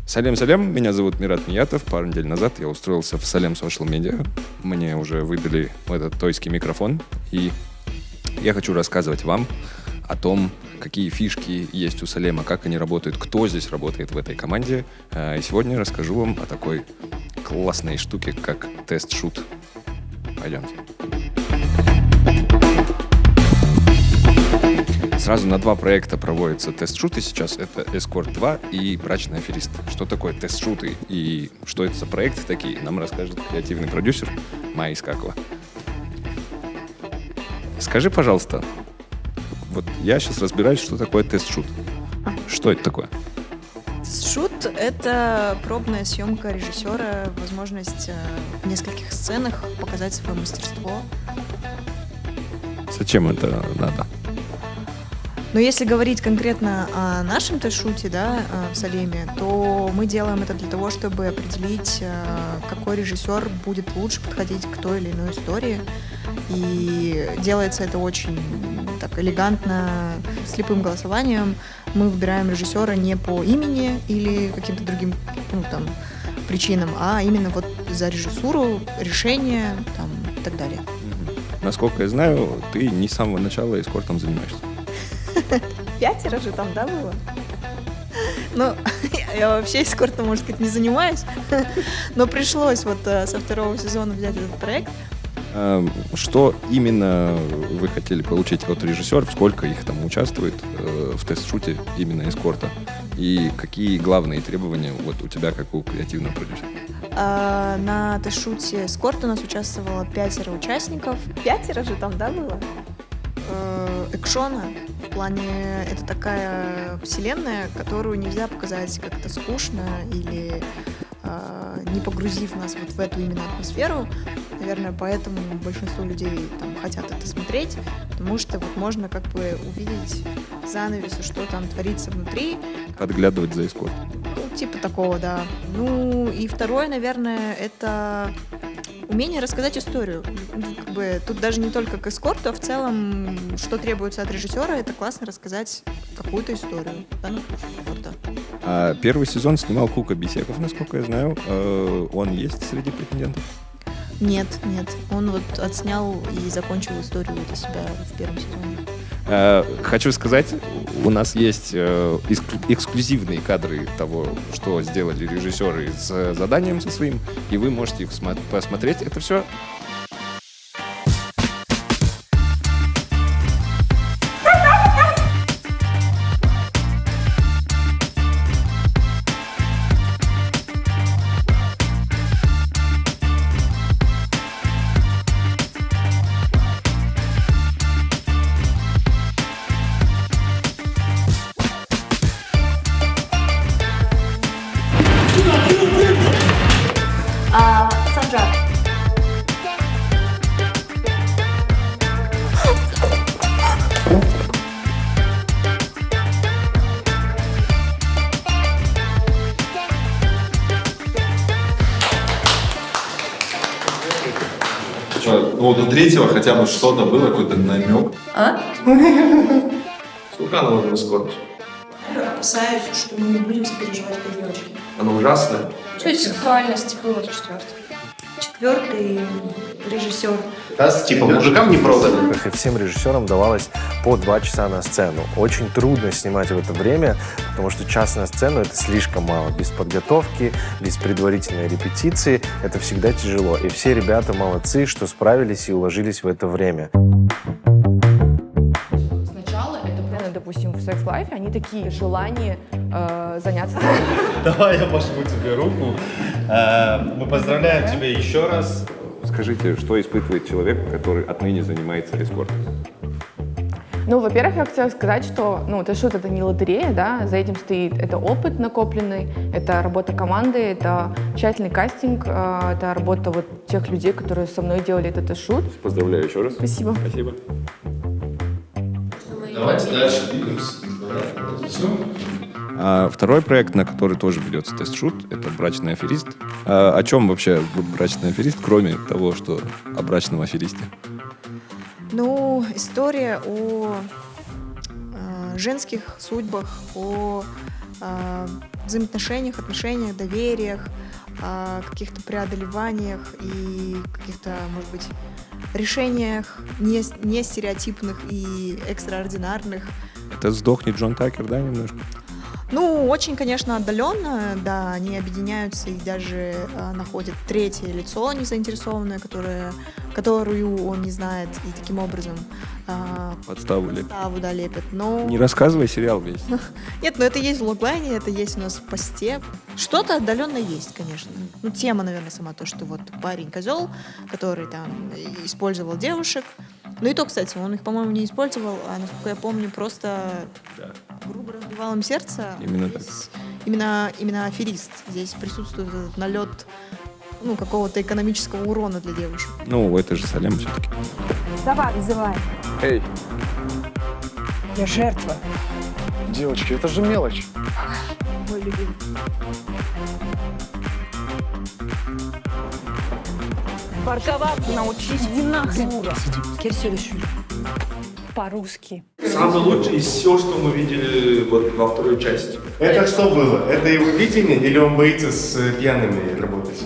Салем-салем, меня зовут Мират Миятов. Пару недель назад я устроился в Салем Social Media. Мне уже выдали этот тойский микрофон. И я хочу рассказывать вам о том, какие фишки есть у Салема, как они работают, кто здесь работает в этой команде. И сегодня я расскажу вам о такой классной штуке, как тест-шут. Пойдемте. Сразу на два проекта проводятся тест-шуты сейчас. Это Escort 2 и Брачный аферист. Что такое тест-шуты и что это за проекты такие, нам расскажет креативный продюсер Майя Искакова. Скажи, пожалуйста, вот я сейчас разбираюсь, что такое тест-шут. Что это такое? Шут — это пробная съемка режиссера, возможность в нескольких сценах показать свое мастерство. Зачем это надо? Но если говорить конкретно о нашем тест-шуте, да, в Салеме, то мы делаем это для того, чтобы определить, какой режиссер будет лучше подходить к той или иной истории. И делается это очень так элегантно, слепым голосованием. Мы выбираем режиссера не по имени или каким-то другим причинам, а именно вот за режиссуру, решение и так далее. Насколько я знаю, ты не с самого начала эскортом занимаешься. 5 же там, да, было? Ну, я вообще эскортом, можно сказать, не занимаюсь, но пришлось вот со второго сезона взять этот проект. Что именно вы хотели получить от режиссеров, сколько их там участвует в тест-шуте именно эскорта, и какие главные требования вот у тебя, как у креативного продюсера? На тест-шуте эскорта у нас участвовало 5 участников. 5 же там, да, было? Экшона. В плане, это такая вселенная, которую нельзя показать как-то скучно или не погрузив нас вот в эту именно атмосферу. Наверное, поэтому большинство людей хотят это смотреть, потому что вот можно как бы увидеть занавесу, что там творится внутри. Подглядывать за эскорт. Типа такого, да. Ну и второе, наверное, это умение рассказать историю. Как бы, тут даже не только к эскорту, а в целом, что требуется от режиссера, это классно рассказать какую-то историю. Да, Первый сезон снимал Кука Бисеков, насколько я знаю. Он есть среди претендентов? Нет. Он вот отснял и закончил историю для себя в первом сезоне. Хочу сказать, у нас есть эксклюзивные кадры того, что сделали режиссеры с заданием со своим, и вы можете их посмотреть. Это все. Санджар. Ну, до третьего хотя бы что-то было, какой-то намек. Сколько она уже эскорт? Опасаюсь, что мы не будем сопереживать по девочке. Она ужасная. Чуть сексуальности было в 4-й режиссер. Типа мужикам не продали. И всем режиссерам давалось по 2 часа на сцену. Очень трудно снимать в это время, потому что час на сцену — это слишком мало. Без подготовки, без предварительной репетиции это всегда тяжело. И все ребята молодцы, что справились и уложились в это время. Сначала это просто, допустим, в Sex Life, они такие желания заняться. Давай я пожму тебе руку. Мы поздравляем тебя еще раз. Скажите, что испытывает человек, который отныне занимается эскортом? Ну, во-первых, я хотела сказать, что тест-шут — это не лотерея, да, за этим стоит это опыт накопленный, это работа команды, это тщательный кастинг, это работа вот тех людей, которые со мной делали этот тест-шут. Поздравляю еще раз. Спасибо. Спасибо. Давайте дальше двигаемся. Второй проект, на который тоже ведется тест-шут, это «Брачный аферист». О чем вообще «Брачный аферист», кроме того, что о брачном аферисте? Ну, история о женских судьбах, о взаимоотношениях, отношениях, довериях, каких-то преодолеваниях и каких-то, может быть, решениях не стереотипных и экстраординарных. Это сдохнет Джон Такер, да, немножко? Ну, очень, конечно, отдаленно, да, они объединяются и даже находят третье лицо незаинтересованное, которую он не знает, и таким образом Подставу лепит. подставу, да, лепят. Но... Не рассказывай сериал весь. Нет, но это есть в логлайне, это есть у нас в посте. Что-то отдаленно есть, конечно. Ну, тема, наверное, сама то, что вот парень-козел, который там использовал девушек. Ну и то, кстати, он их, по-моему, не использовал, а, насколько я помню, просто грубо разбивал им сердце. Именно так. Именно аферист. Здесь присутствует этот налет какого-то экономического урона для девушек. Ну, это же Салем все-таки. Давай, вызывай. Эй, Я жертва. девочки, это же мелочь. Мой любимый. Парковаться научись. Иди нахрен. Quelle solution? По-русски. Самый лучший из всего, что мы видели вот во второй части. Это что было? Это его видение или он боится с пьяными работать?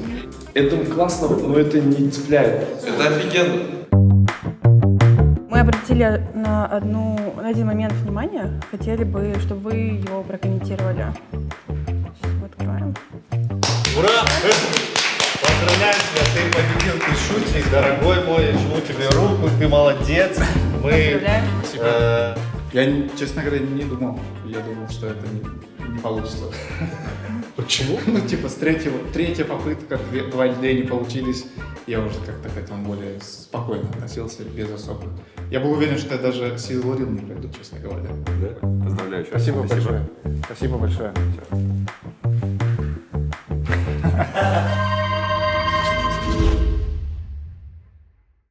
Это классно, но это не цепляет. Это офигенно. Мы обратили на один момент внимания. Хотели бы, чтобы вы его прокомментировали. Сейчас мы откроем. Ура! Поздравляем тебя, ты победил, ты шутник, дорогой мой, я жму тебе руку, ты молодец. Мы... Я, честно говоря, не думал. Я думал, что это не получится. Почему? Ну, типа, третья попытка, два людей не получились. Я уже как-то к этому более спокойно относился, без особо. Я был уверен, что я даже Силурил не пройду, честно говоря. Да? Поздравляю. Спасибо большое. Спасибо большое.